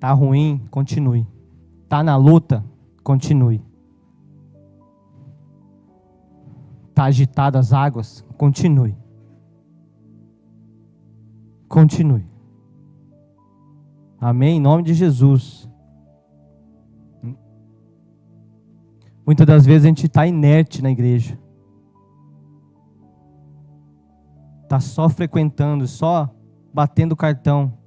Tá ruim, continue. Tá na luta, continue. Tá agitado as águas, continue. Continue. Amém? Em nome de Jesus. Muitas das vezes a gente está inerte na igreja. Está só frequentando, só batendo cartão.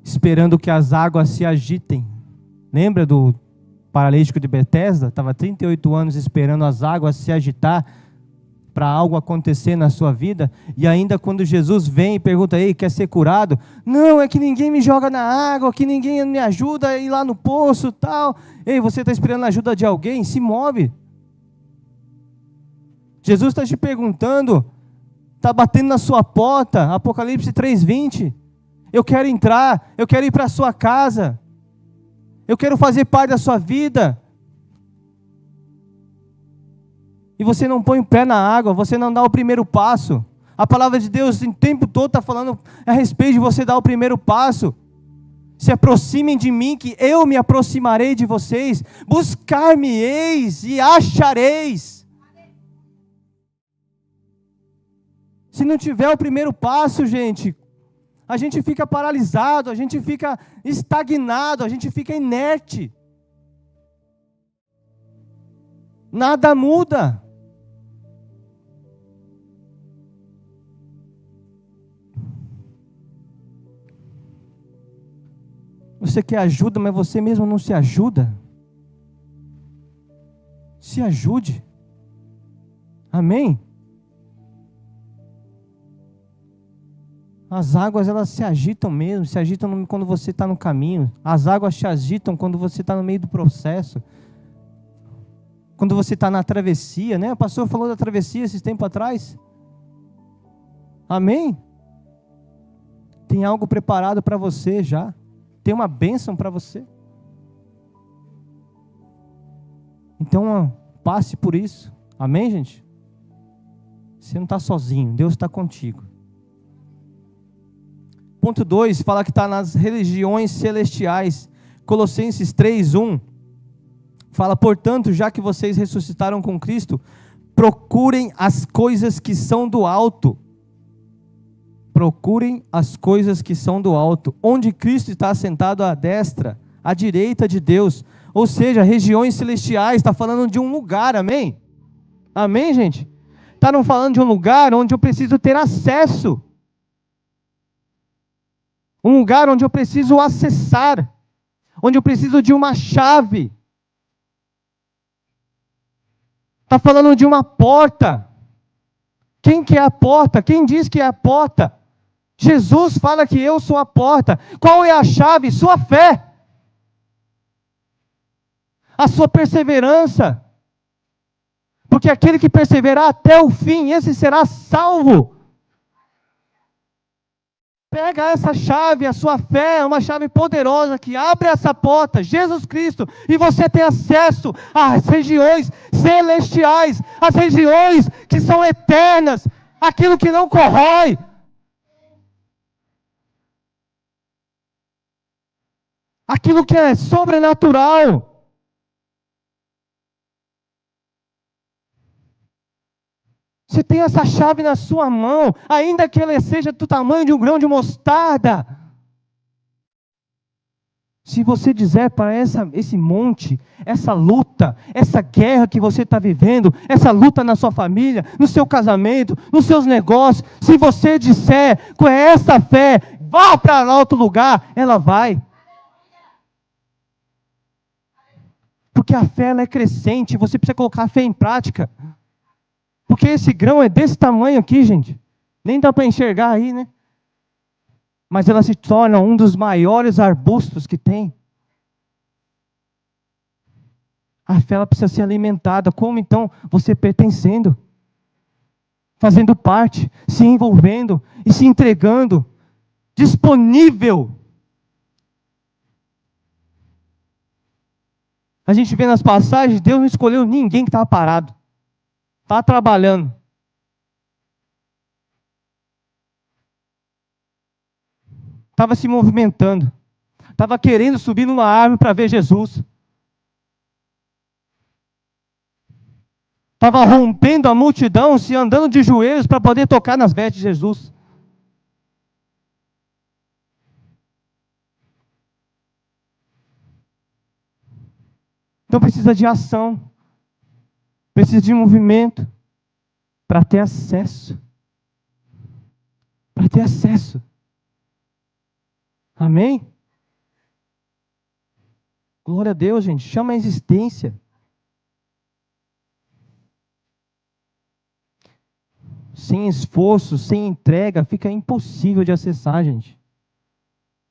Esperando que as águas se agitem. Lembra do paralítico de Betesda? Estava 38 anos esperando as águas se agitar para algo acontecer na sua vida. E ainda quando Jesus vem e pergunta, ei, quer ser curado? Não, é que ninguém me joga na água, que ninguém me ajuda a ir lá no poço e tal. Ei, você está esperando a ajuda de alguém? Se move. Jesus está te perguntando, está batendo na sua porta, Apocalipse 3:20. Eu quero entrar, eu quero ir para a sua casa, eu quero fazer parte da sua vida. E você não põe o pé na água, você não dá o primeiro passo. A palavra de Deus o tempo todo está falando a respeito de você dar o primeiro passo. Se aproximem de mim, que eu me aproximarei de vocês. Buscar-me-eis e achareis. Se não tiver o primeiro passo, gente, a gente fica paralisado, a gente fica estagnado, a gente fica inerte. Nada muda. Você quer ajuda, mas você mesmo não se ajuda. Se ajude. Amém? As águas, elas se agitam mesmo, se agitam quando você está no caminho. As águas se agitam quando você está no meio do processo. Quando você está na travessia, né? O pastor falou da travessia esses tempos atrás. Amém? Tem algo preparado para você já. Tem uma bênção para você. Então, passe por isso. Amém, gente? Você não está sozinho, Deus está contigo. Ponto 2, fala que está nas religiões celestiais. Colossenses 3:1. Fala, portanto, já que vocês ressuscitaram com Cristo, procurem as coisas que são do alto. Procurem as coisas que são do alto, onde Cristo está assentado à destra, à direita de Deus. Ou seja, regiões celestiais, está falando de um lugar, amém? Amém, gente? Está não falando de um lugar onde eu preciso ter acesso. Um lugar onde eu preciso acessar, onde eu preciso de uma chave. Está falando de uma porta. Quem que é a porta? Quem diz que é a porta? Jesus fala que eu sou a porta. Qual é a chave? Sua fé. A sua perseverança. Porque aquele que perseverar até o fim, esse será salvo. Pega essa chave, a sua fé é uma chave poderosa que abre essa porta, Jesus Cristo, e você tem acesso às regiões celestiais, às regiões que são eternas, aquilo que não corrói. Aquilo que é sobrenatural. Você tem essa chave na sua mão, ainda que ela seja do tamanho de um grão de mostarda. Se você dizer para esse monte, essa luta, essa guerra que você está vivendo, essa luta na sua família, no seu casamento, nos seus negócios, se você disser com essa fé, vá para outro lugar, ela vai. Porque a fé ela é crescente, você precisa colocar a fé em prática. Porque esse grão é desse tamanho aqui, gente. Nem dá para enxergar aí, né? Mas ela se torna um dos maiores arbustos que tem. A fé ela precisa ser alimentada. Como então? Você pertencendo. Fazendo parte. Se envolvendo. E se entregando. Disponível. A gente vê nas passagens, Deus não escolheu ninguém que estava parado. Está trabalhando. Estava se movimentando. estava querendo subir numa árvore para ver Jesus. Estava rompendo a multidão, se andando de joelhos para poder tocar nas vestes de Jesus. Então precisa de ação, precisa de movimento para ter acesso. Para ter acesso. Amém? Glória a Deus, gente. Chama a existência. Sem esforço, sem entrega, fica impossível de acessar, gente.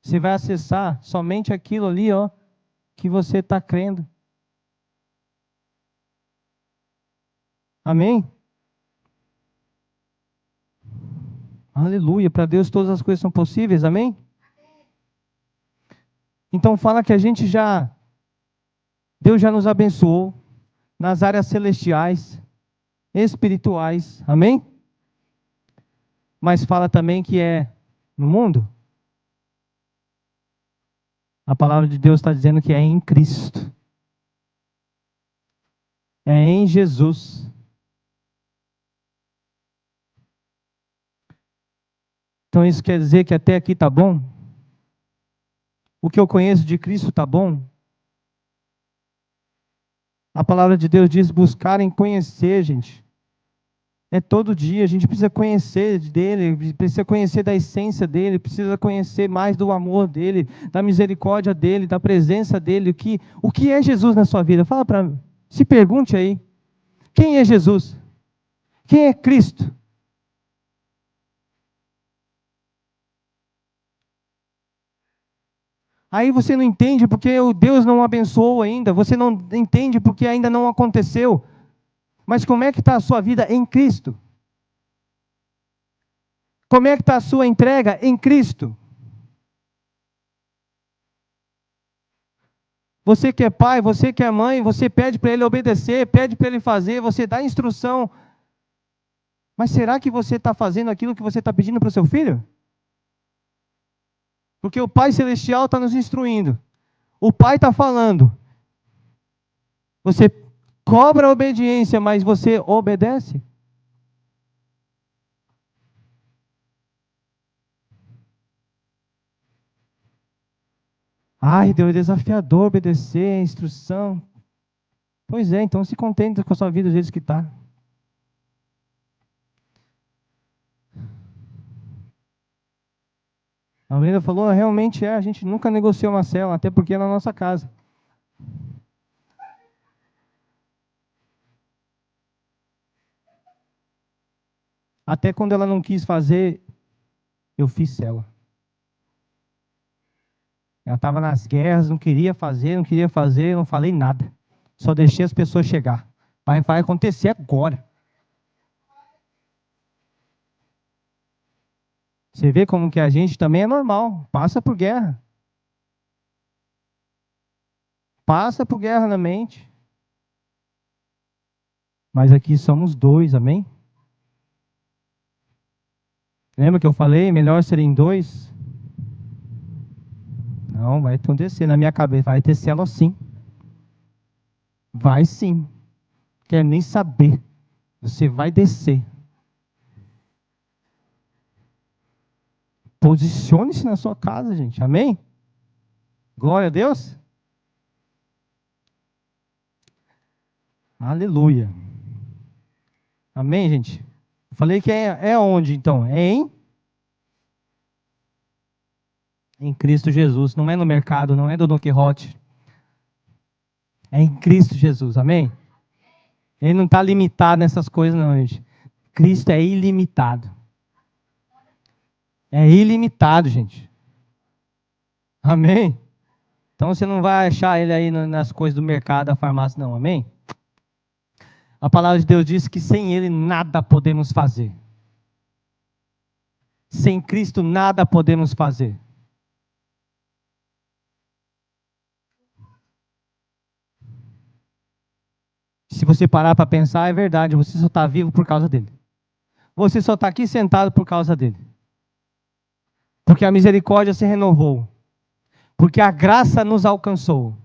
Você vai acessar somente aquilo ali, ó, que você está crendo. Amém? Aleluia. Para Deus todas as coisas são possíveis. Amém? Então fala que Deus já nos abençoou nas áreas celestiais, espirituais. Amém? Mas fala também que é no mundo. A palavra de Deus está dizendo que é em Cristo. É em Jesus. Então isso quer dizer que até aqui está bom? O que eu conheço de Cristo está bom? A palavra de Deus diz buscarem conhecer, gente. É todo dia, a gente precisa conhecer dele, precisa conhecer da essência dele, precisa conhecer mais do amor dele, da misericórdia dele, da presença dele. O que é Jesus na sua vida? Fala para mim. Se pergunte aí. Quem é Jesus? Quem é Cristo? Aí você não entende porque o Deus não abençoou ainda, você não entende porque ainda não aconteceu. Mas como é que está a sua vida em Cristo? Como é que está a sua entrega em Cristo? Você que é pai, você que é mãe, você pede para ele obedecer, pede para ele fazer, você dá instrução. Mas será que você está fazendo aquilo que você está pedindo para o seu filho? Porque o Pai Celestial está nos instruindo. O Pai está falando. Você cobra a obediência, mas você obedece? Ai, Deus, é desafiador obedecer a instrução. Pois é, então se contente com a sua vida do jeito que está. A Brenda falou, realmente a gente nunca negociou uma célula, até porque é na nossa casa. Até quando ela não quis fazer, eu fiz célula. Ela estava nas guerras, não queria fazer, não falei nada. Só deixei as pessoas chegar. Vai acontecer agora. Você vê como que a gente também é normal, passa por guerra. Passa por guerra na mente. Mas aqui somos dois, amém? Lembra que eu falei, melhor serem dois? Não, vai acontecer na minha cabeça, vai ter célula sim. Vai sim. Quer nem saber. Você vai descer. Posicione-se na sua casa, gente. Amém? Glória a Deus. Aleluia. Amém, gente? Eu falei que é onde, então? É em Cristo Jesus. Não é no mercado, não é do Don Quixote. É em Cristo Jesus. Amém? Ele não está limitado nessas coisas, não, gente. Cristo é ilimitado. É ilimitado, gente. Amém? Então você não vai achar ele aí nas coisas do mercado, da farmácia, não. Amém? A palavra de Deus diz que sem ele nada podemos fazer. Sem Cristo nada podemos fazer. Se você parar para pensar, é verdade, você só está vivo por causa dele. Você só está aqui sentado por causa dele. Porque a misericórdia se renovou. Porque a graça nos alcançou.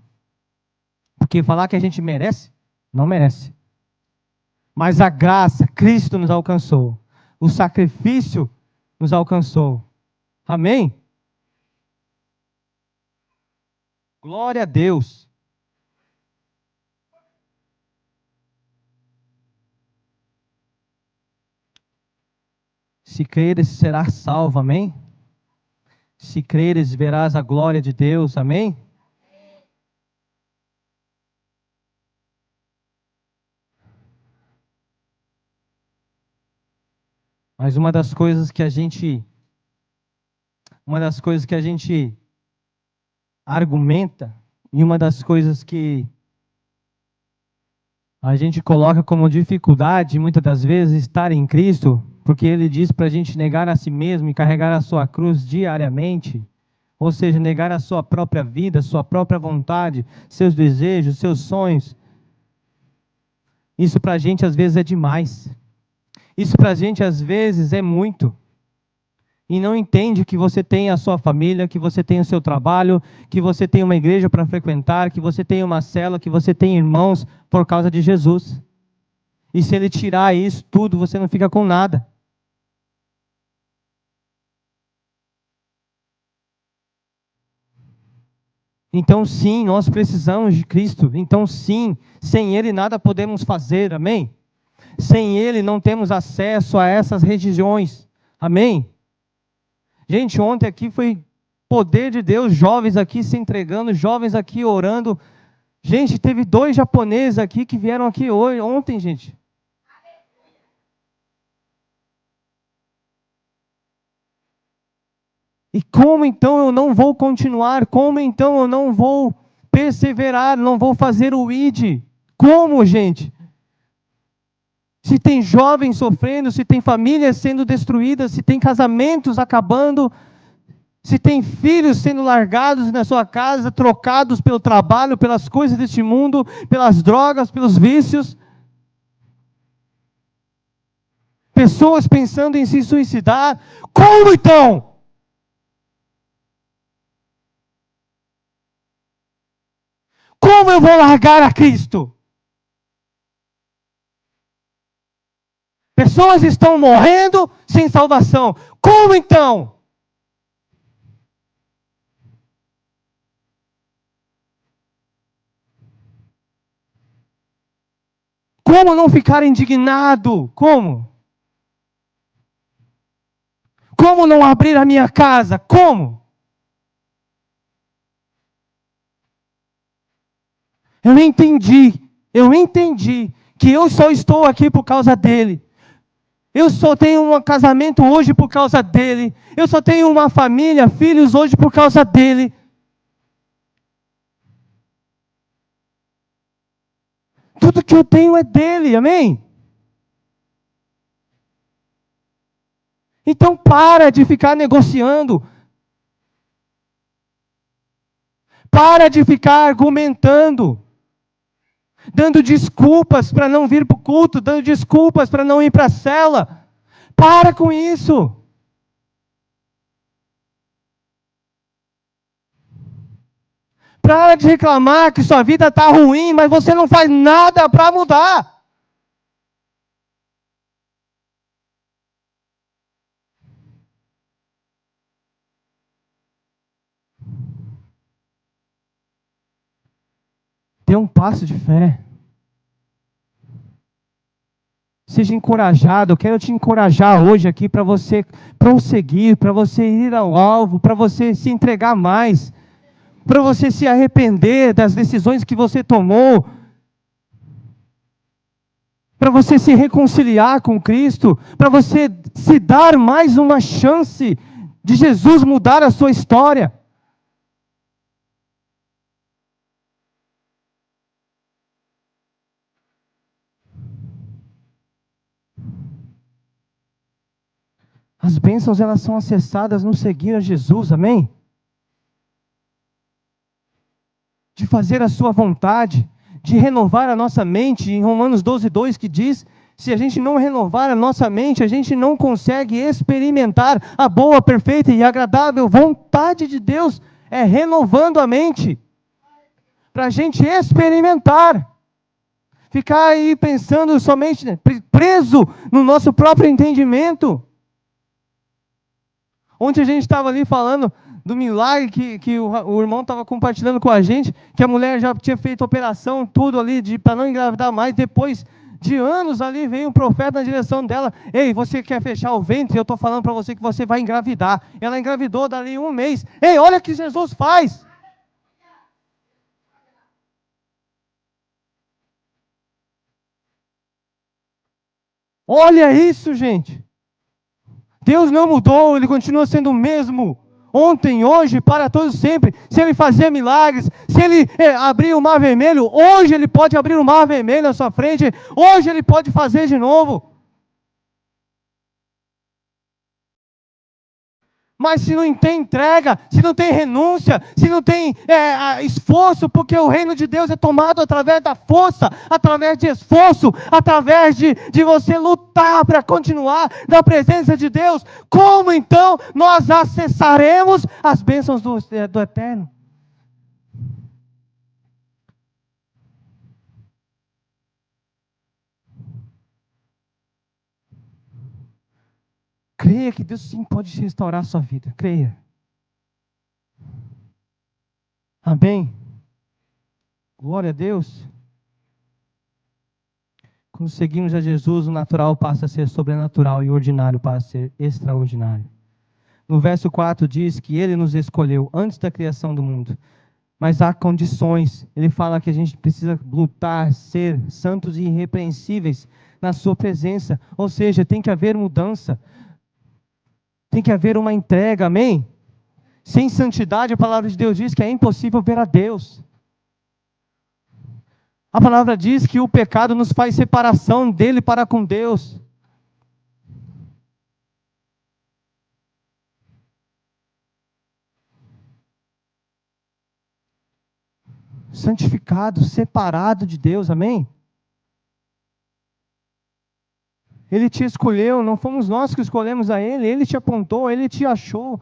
Porque falar que a gente merece, não merece. Mas a graça, Cristo nos alcançou. O sacrifício nos alcançou. Amém? Glória a Deus. Se creres, serás salvo. Amém? Se creres, verás a glória de Deus. Amém? Mas uma das coisas que a gente argumenta, e uma das coisas que a gente coloca como dificuldade, muitas das vezes, estar em Cristo, porque Ele diz para a gente negar a si mesmo e carregar a sua cruz diariamente, ou seja, negar a sua própria vida, sua própria vontade, seus desejos, seus sonhos. Isso para a gente às vezes é demais. Isso para a gente às vezes é muito. E não entende que você tem a sua família, que você tem o seu trabalho, que você tem uma igreja para frequentar, que você tem uma célula, que você tem irmãos por causa de Jesus. E se Ele tirar isso tudo, você não fica com nada. Então sim, nós precisamos de Cristo. Então sim, sem Ele nada podemos fazer, amém? Sem Ele não temos acesso a essas religiões, amém? Gente, ontem aqui foi poder de Deus, jovens aqui se entregando, jovens aqui orando. Gente, teve 2 japoneses aqui que vieram aqui ontem, gente. E como então eu não vou continuar? Como então eu não vou perseverar? Não vou fazer o ID? Como, gente? Se tem jovens sofrendo, se tem famílias sendo destruídas, se tem casamentos acabando, se tem filhos sendo largados na sua casa, trocados pelo trabalho, pelas coisas deste mundo, pelas drogas, pelos vícios. Pessoas pensando em se suicidar. Como então? Como eu vou largar a Cristo? Pessoas estão morrendo sem salvação. Como então? Como não ficar indignado? Como? Como não abrir a minha casa? Como? Eu entendi que eu só estou aqui por causa dele. Eu só tenho um casamento hoje por causa dele. Eu só tenho uma família, filhos hoje por causa dele. Tudo que eu tenho é dele, amém? Então para de ficar negociando. Para de ficar argumentando. Dando desculpas para não vir para o culto, dando desculpas para não ir para a cela. Para com isso. Para de reclamar que sua vida está ruim, mas você não faz nada para mudar. Dê um passo de fé. Seja encorajado. Eu quero te encorajar hoje aqui para você prosseguir, para você ir ao alvo, para você se entregar mais, para você se arrepender das decisões que você tomou, para você se reconciliar com Cristo, para você se dar mais uma chance de Jesus mudar a sua história. As bênçãos, elas são acessadas no seguir a Jesus, amém? De fazer a sua vontade, de renovar a nossa mente, em Romanos 12:2 que diz, se a gente não renovar a nossa mente, a gente não consegue experimentar a boa, perfeita e agradável vontade de Deus. É renovando a mente, para a gente experimentar. Ficar aí pensando somente, né, preso no nosso próprio entendimento. Ontem a gente estava ali falando do milagre que o irmão estava compartilhando com a gente, que a mulher já tinha feito operação, tudo ali, para não engravidar mais. Depois de anos ali, veio um profeta na direção dela: ei, você quer fechar o ventre? Eu estou falando para você que você vai engravidar. Ela engravidou dali 1 mês. Ei, olha o que Jesus faz. Olha isso, gente. Deus não mudou, Ele continua sendo o mesmo. Ontem, hoje, para todos sempre. Se Ele fazia milagres, se Ele abrir o mar vermelho, hoje Ele pode abrir o mar vermelho na sua frente. Hoje Ele pode fazer de novo. Mas se não tem entrega, se não tem renúncia, se não tem esforço, porque o reino de Deus é tomado através da força, através de esforço, através de você lutar para continuar na presença de Deus, como então nós acessaremos as bênçãos do Eterno? Creia que Deus sim pode restaurar a sua vida, creia. Amém? Glória a Deus. Quando seguimos a Jesus, o natural passa a ser sobrenatural e o ordinário passa a ser extraordinário. No verso 4 diz que Ele nos escolheu antes da criação do mundo. Mas há condições. Ele fala que a gente precisa lutar, ser santos e irrepreensíveis na sua presença. Ou seja, tem que haver mudança. Tem que haver uma entrega, amém? Sem santidade, a palavra de Deus diz que é impossível ver a Deus. A palavra diz que o pecado nos faz separação dele para com Deus. Santificado, separado de Deus, amém? Ele te escolheu, não fomos nós que escolhemos a Ele, Ele te apontou, Ele te achou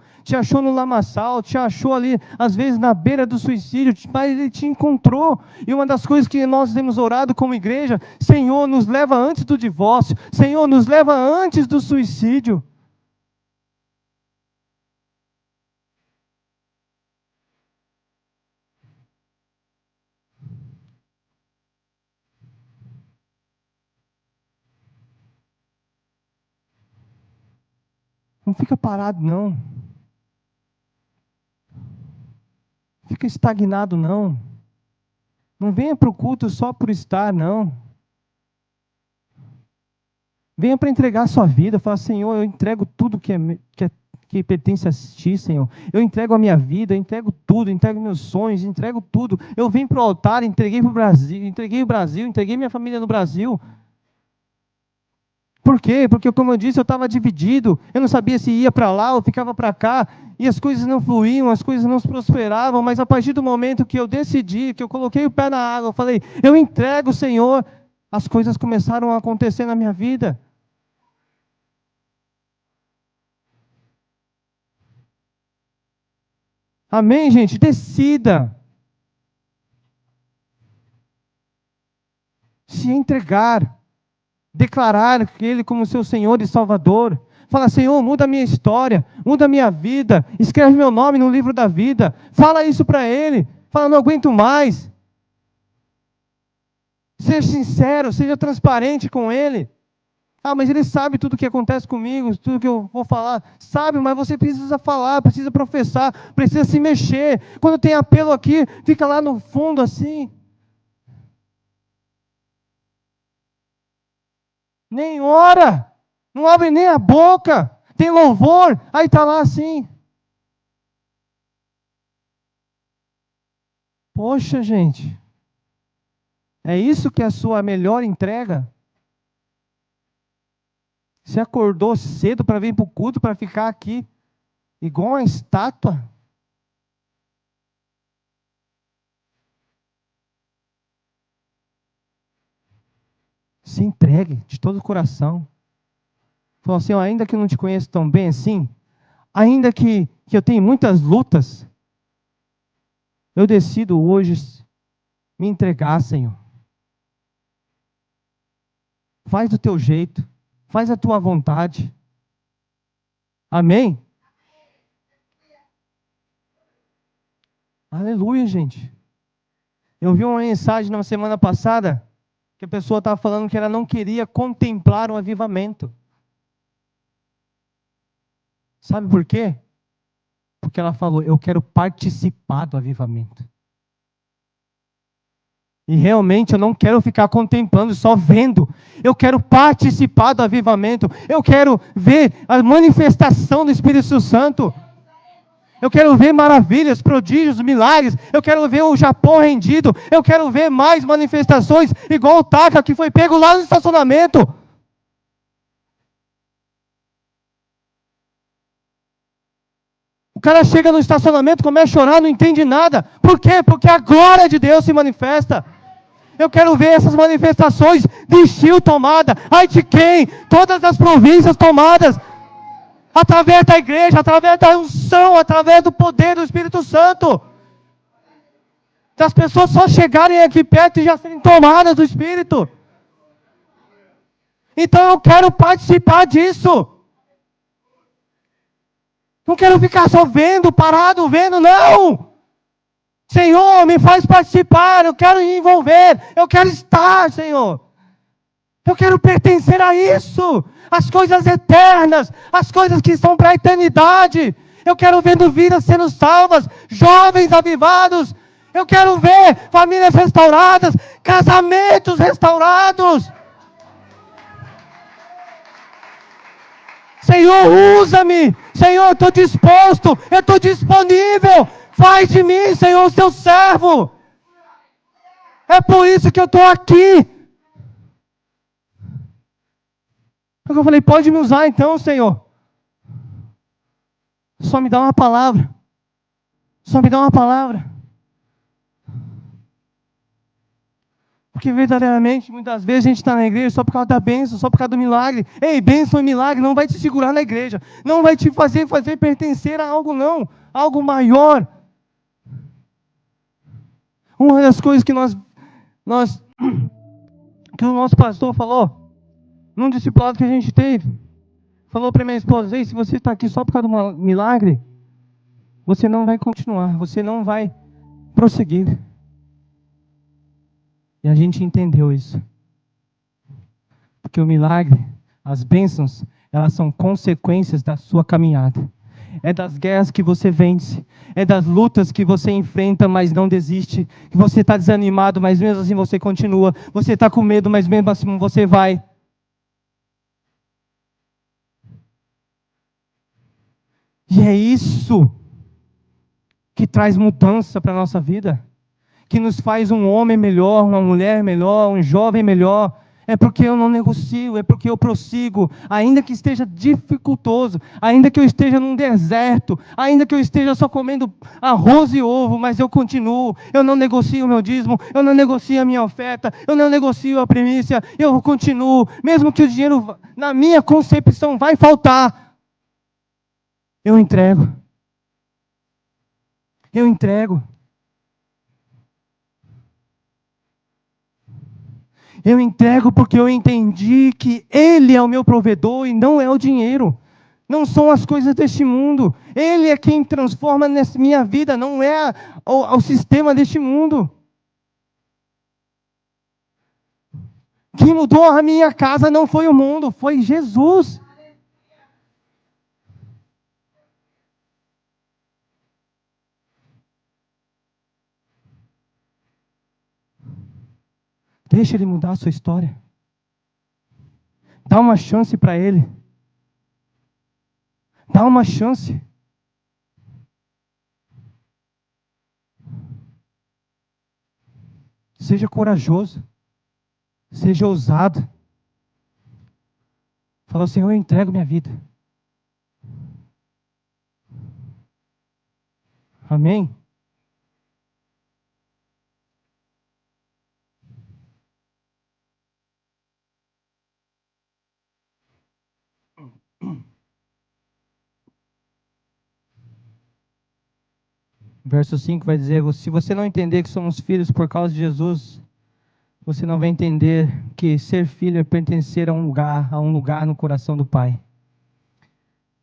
no lamaçal, te achou ali, às vezes na beira do suicídio, mas Ele te encontrou. E uma das coisas que nós temos orado como igreja: Senhor, nos leva antes do divórcio, Senhor, nos leva antes do suicídio. Não fica parado, não. Fica estagnado, não. Não venha para o culto só por estar, não. Venha para entregar a sua vida. Fala: Senhor, eu entrego tudo que pertence a Ti, Senhor. Eu entrego a minha vida, eu entrego tudo, entrego meus sonhos, entrego tudo. Eu vim para o altar, entreguei para o Brasil, entreguei minha família no Brasil. Por quê? Porque, como eu disse, eu estava dividido. Eu não sabia se ia para lá ou ficava para cá. E as coisas não fluíam, as coisas não prosperavam. Mas a partir do momento que eu decidi, que eu coloquei o pé na água, eu falei: eu entrego, Senhor. As coisas começaram a acontecer na minha vida. Amém, gente? Decida se entregar, declarar Ele como seu Senhor e Salvador. Fala: Senhor, muda a minha história, muda a minha vida, escreve meu nome no livro da vida. Fala isso para Ele. Fala: não aguento mais. Seja sincero, seja transparente com Ele. Ah, mas Ele sabe tudo o que acontece comigo, tudo que eu vou falar. Sabe, mas você precisa falar, precisa professar, precisa se mexer. Quando tem apelo aqui, fica lá no fundo assim. Nem ora, não abre nem a boca. Tem louvor, aí está lá assim. Poxa, gente, é isso que é a sua melhor entrega? Você acordou cedo para vir para o culto, para ficar aqui igual uma estátua? Se entregue de todo o coração. Falou assim: ó, ainda que eu não te conheço tão bem assim, ainda que eu tenha muitas lutas, Eu decido hoje me entregar, Senhor. Faz do teu jeito. Faz a tua vontade. Amém? Aleluia, gente. Eu vi uma mensagem na semana passada que a pessoa estava falando que ela não queria contemplar o avivamento. Sabe por quê? Porque ela falou, eu quero participar do avivamento. E realmente eu não quero ficar contemplando, só vendo. Eu quero participar do avivamento. Eu quero ver a manifestação do Espírito Santo. Eu quero ver maravilhas, prodígios, milagres. Eu quero ver o Japão rendido. Eu quero ver mais manifestações, igual o Taka que foi pego lá no estacionamento. O cara chega no estacionamento, começa a chorar, não entende nada. Por quê? Porque a glória de Deus se manifesta. Eu quero ver essas manifestações de Chile tomada, Haitiquém, todas as províncias tomadas, através da igreja, através da unção, através do poder do Espírito Santo. Das pessoas só chegarem aqui perto e já serem tomadas do Espírito. Então eu quero participar disso. Não quero ficar só vendo, parado, vendo, não. Senhor, me faz participar, eu quero me envolver, eu quero estar, Senhor. Eu quero pertencer a isso, as coisas eternas, as coisas que são para a eternidade. Eu quero ver vidas sendo salvas, jovens avivados. Eu quero ver famílias restauradas, casamentos restaurados. Senhor, usa-me. Senhor, eu estou disposto, eu estou disponível. Faz de mim, Senhor, seu servo. É por isso que eu estou aqui. Eu falei, pode me usar então, Senhor. Só me dá uma palavra. Só me dá uma palavra. Porque verdadeiramente, muitas vezes a gente está na igreja só por causa da bênção, só por causa do milagre. Ei, bênção e milagre não vai te segurar na igreja. Não vai te fazer pertencer a algo não. Algo maior. Uma das coisas que que o nosso pastor falou, num discipulado que a gente teve, falou para minha esposa, ei, se você está aqui só por causa do milagre, você não vai continuar, você não vai prosseguir. E a gente entendeu isso. Porque o milagre, as bênçãos, elas são consequências da sua caminhada. É das guerras que você vence. É das lutas que você enfrenta, mas não desiste. Que você está desanimado, mas mesmo assim você continua. Você está com medo, mas mesmo assim você vai. E é isso que traz mudança para a nossa vida. Que nos faz um homem melhor, uma mulher melhor, um jovem melhor. É porque eu não negocio, é porque eu prossigo, ainda que esteja dificultoso, ainda que eu esteja num deserto, ainda que eu esteja só comendo arroz e ovo, mas eu continuo, eu não negocio o meu dízimo, eu não negocio a minha oferta, eu não negocio a primícia, eu continuo, mesmo que o dinheiro, na minha concepção, vai faltar, eu entrego, eu entrego. Eu entrego porque eu entendi que Ele é o meu provedor e não é o dinheiro. Não são as coisas deste mundo. Ele é quem transforma nessa minha vida, não é o sistema deste mundo. Quem mudou a minha casa não foi o mundo, foi Jesus. Deixa Ele mudar a sua história. Dá uma chance para Ele. Dá uma chance. Seja corajoso. Seja ousado. Fala, Senhor, eu entrego minha vida. Amém? Verso 5 vai dizer: se você não entender que somos filhos por causa de Jesus, você não vai entender que ser filho é pertencer a um lugar no coração do Pai.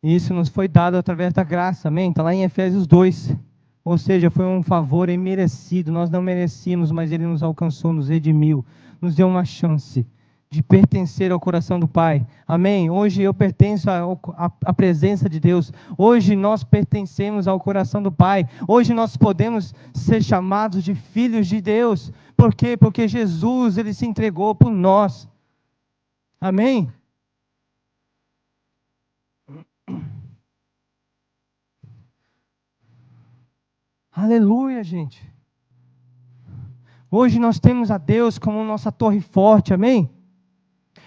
E isso nos foi dado através da graça, amém? Está lá em Efésios 2. Ou seja, foi um favor imerecido, nós não merecíamos, mas Ele nos alcançou, nos redimiu, nos deu uma chance de pertencer ao coração do Pai, amém? Hoje eu pertenço à presença de Deus, hoje nós pertencemos ao coração do Pai, hoje nós podemos ser chamados de filhos de Deus. Por quê? Porque Jesus, Ele se entregou por nós, amém? Aleluia, gente. Hoje nós temos a Deus como nossa torre forte, amém?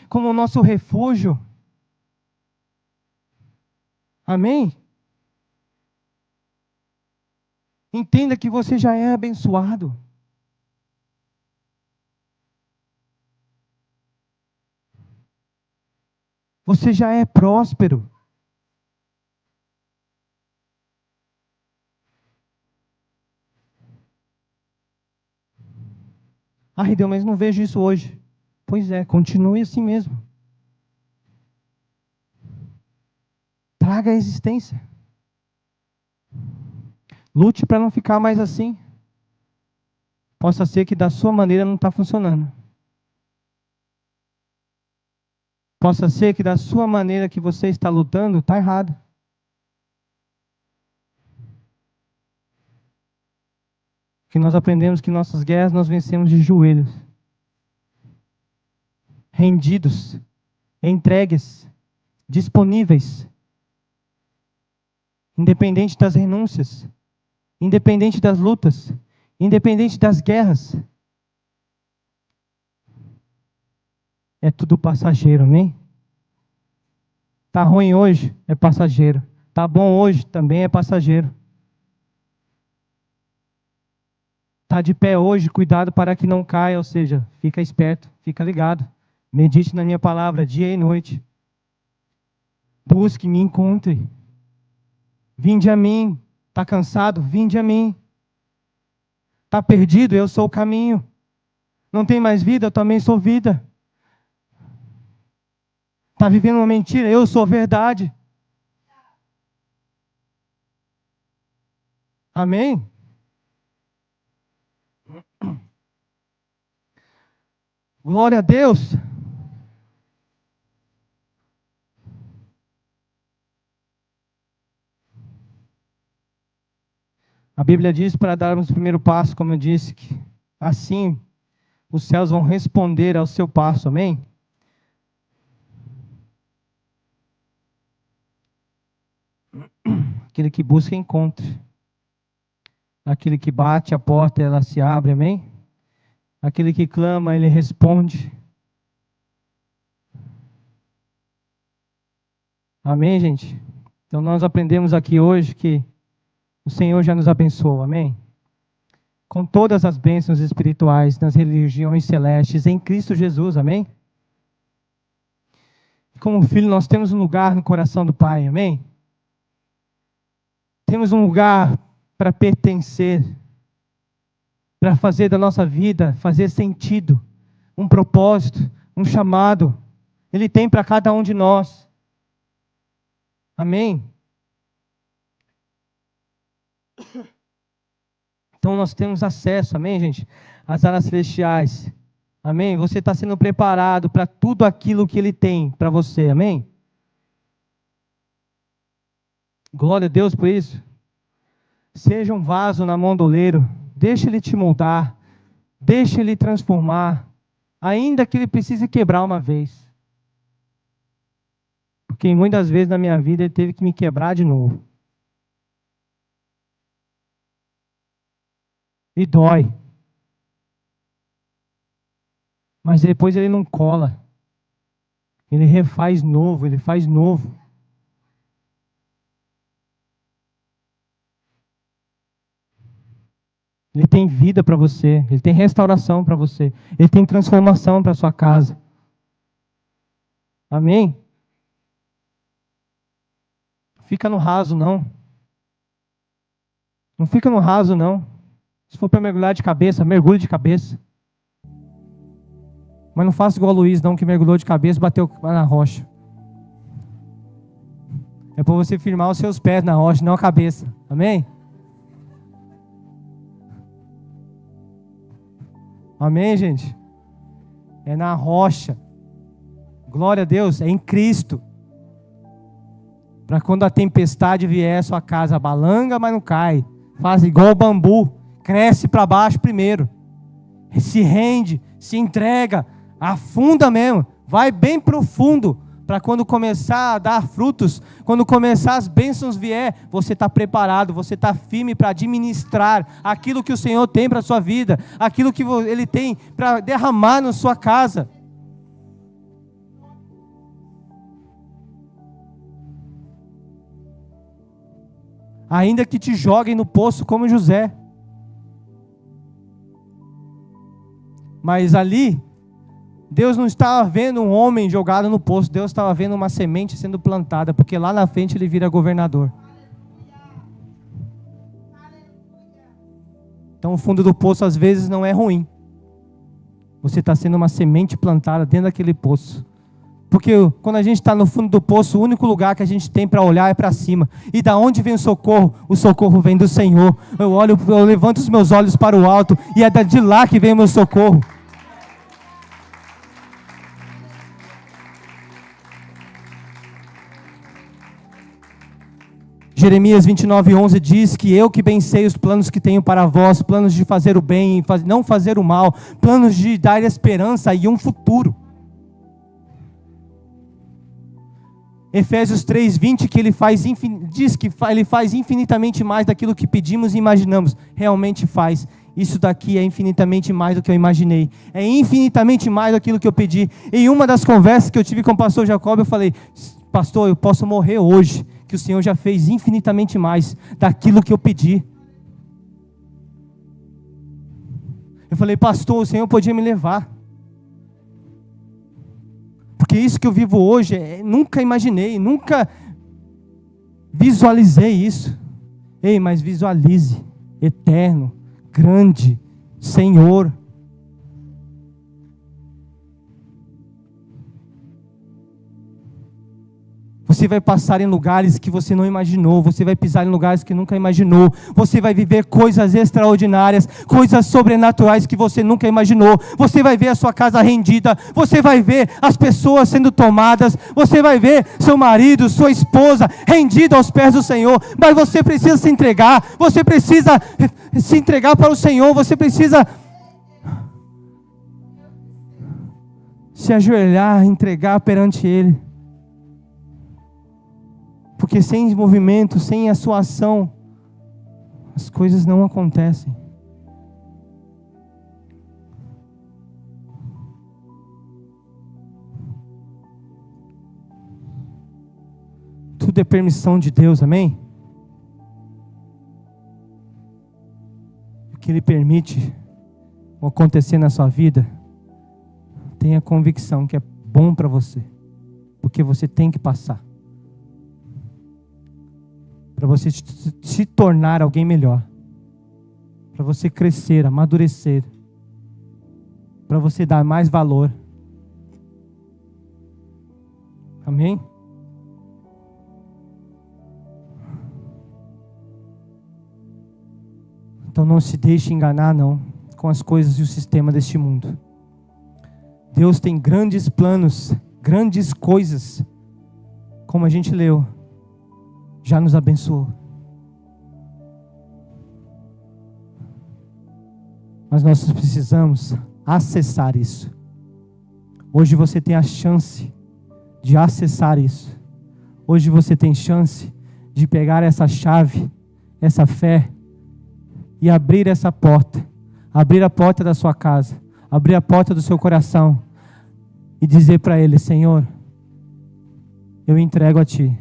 Como o nosso refúgio, amém? Entenda que você já é abençoado. Você já é próspero. Ah, Rideu, mas não vejo isso hoje. Pois é, continue assim mesmo. Traga a existência. Lute para não ficar mais assim. Possa ser que da sua maneira não está funcionando. Possa ser que da sua maneira que você está lutando, está errado. Que nós aprendemos que nossas guerras nós vencemos de joelhos. Rendidos. Entregues. Disponíveis. Independente das renúncias. Independente das lutas. Independente das guerras. É tudo passageiro, amém? Tá ruim hoje? É passageiro. Tá bom hoje? Também é passageiro. Tá de pé hoje? Cuidado para que não caia, ou seja, fica esperto, fica ligado. Medite na minha palavra dia e noite. Busque, me encontre. Vinde a mim. Tá cansado? Vinde a mim. Tá perdido? Eu sou o caminho. Não tem mais vida? Eu também sou vida. Tá vivendo uma mentira? Eu sou verdade. Amém? Glória a Deus. A Bíblia diz para darmos o primeiro passo, como eu disse, que assim os céus vão responder ao seu passo, amém? Aquele que busca, encontre. Aquele que bate a porta, ela se abre, amém? Aquele que clama, ele responde. Amém, gente? Então nós aprendemos aqui hoje que o Senhor já nos abençoou, amém? Com todas as bênçãos espirituais nas religiões celestes em Cristo Jesus, amém? Como filho, nós temos um lugar no coração do Pai, amém? Temos um lugar para pertencer, para fazer da nossa vida, fazer sentido, um propósito, um chamado. Ele tem para cada um de nós. Amém? Então nós temos acesso, amém, gente? Às áreas celestiais. Amém? Você está sendo preparado para tudo aquilo que Ele tem para você, amém? Glória a Deus por isso. Seja um vaso na mão do oleiro. Deixa Ele te moldar. Deixa Ele transformar. Ainda que Ele precise quebrar uma vez. Porque muitas vezes na minha vida Ele teve que me quebrar de novo. E dói. Mas depois Ele não cola. Ele refaz novo, Ele faz novo. Ele tem vida para você, Ele tem restauração para você, Ele tem transformação para sua casa. Amém? Fica no raso, não. Não fica no raso, não. Se for para mergulhar de cabeça, mergulhe de cabeça. Mas não faça igual o Luiz, não, que mergulhou de cabeça e bateu na rocha. É para você firmar os seus pés na rocha, não a cabeça. Amém? Amém, gente? É na rocha. Glória a Deus, é em Cristo. Para quando a tempestade vier, sua casa balanga, mas não cai. Faz igual o bambu, cresce para baixo primeiro. Se rende, se entrega, afunda mesmo, vai bem profundo. Para quando começar a dar frutos, quando começar as bênçãos vier, você está preparado, você está firme para administrar aquilo que o Senhor tem para a sua vida, aquilo que Ele tem para derramar na sua casa. Ainda que te joguem no poço como José. Mas ali, Deus não estava vendo um homem jogado no poço, Deus estava vendo uma semente sendo plantada, porque lá na frente ele vira governador. Então o fundo do poço às vezes não é ruim. Você está sendo uma semente plantada dentro daquele poço. Porque quando a gente está no fundo do poço, o único lugar que a gente tem para olhar é para cima. E da onde vem o socorro? O socorro vem do Senhor. Eu levanto os meus olhos para o alto e é de lá que vem o meu socorro. Jeremias 29:11 diz que eu que bem sei os planos que tenho para vós, planos de fazer o bem e não fazer o mal, planos de dar esperança e um futuro. Efésios 3:20 que diz que ele faz infinitamente mais daquilo que pedimos e imaginamos. Realmente faz. Isso daqui é infinitamente mais do que eu imaginei. É infinitamente mais daquilo que eu pedi. Em uma das conversas que eu tive com o pastor Jacob, eu falei: pastor, eu posso morrer hoje, que o Senhor já fez infinitamente mais daquilo que eu pedi. Eu falei: pastor, o Senhor podia me levar. Porque isso que eu vivo hoje, nunca imaginei, nunca visualizei isso. Ei, mas visualize, eterno, grande, Senhor. Você vai passar em lugares que você não imaginou. Você vai pisar em lugares que nunca imaginou. Você vai viver coisas extraordinárias, coisas sobrenaturais que você nunca imaginou. Você vai ver a sua casa rendida. Você vai ver as pessoas sendo tomadas. Você vai ver seu marido, sua esposa rendida aos pés do Senhor. Mas você precisa se entregar. Você precisa se entregar para o Senhor. Você precisa se ajoelhar, entregar perante Ele. Porque sem movimento, sem a sua ação, as coisas não acontecem. Tudo é permissão de Deus, amém? O que Ele permite acontecer na sua vida, tenha convicção que é bom para você, porque você tem que passar. Para você se tornar alguém melhor, para você crescer, amadurecer, para você dar mais valor. Amém? Então não se deixe enganar não, com as coisas e o sistema deste mundo. Deus tem grandes planos, grandes coisas, como a gente leu. Já nos abençoou. Mas nós precisamos acessar isso. Hoje você tem a chance de acessar isso. Hoje você tem chance de pegar essa chave, essa fé, e abrir essa porta. Abrir a porta da sua casa. Abrir a porta do seu coração. E dizer para Ele: Senhor, eu entrego a Ti.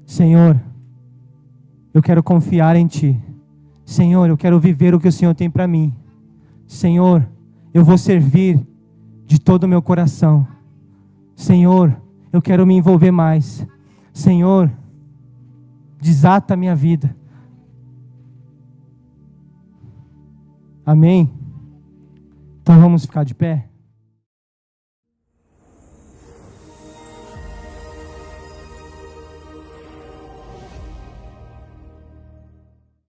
Senhor, eu quero confiar em Ti. Senhor, eu quero viver o que o Senhor tem para mim. Senhor, eu vou servir de todo o meu coração. Senhor, eu quero me envolver mais. Senhor, desata a minha vida. Amém? Então vamos ficar de pé?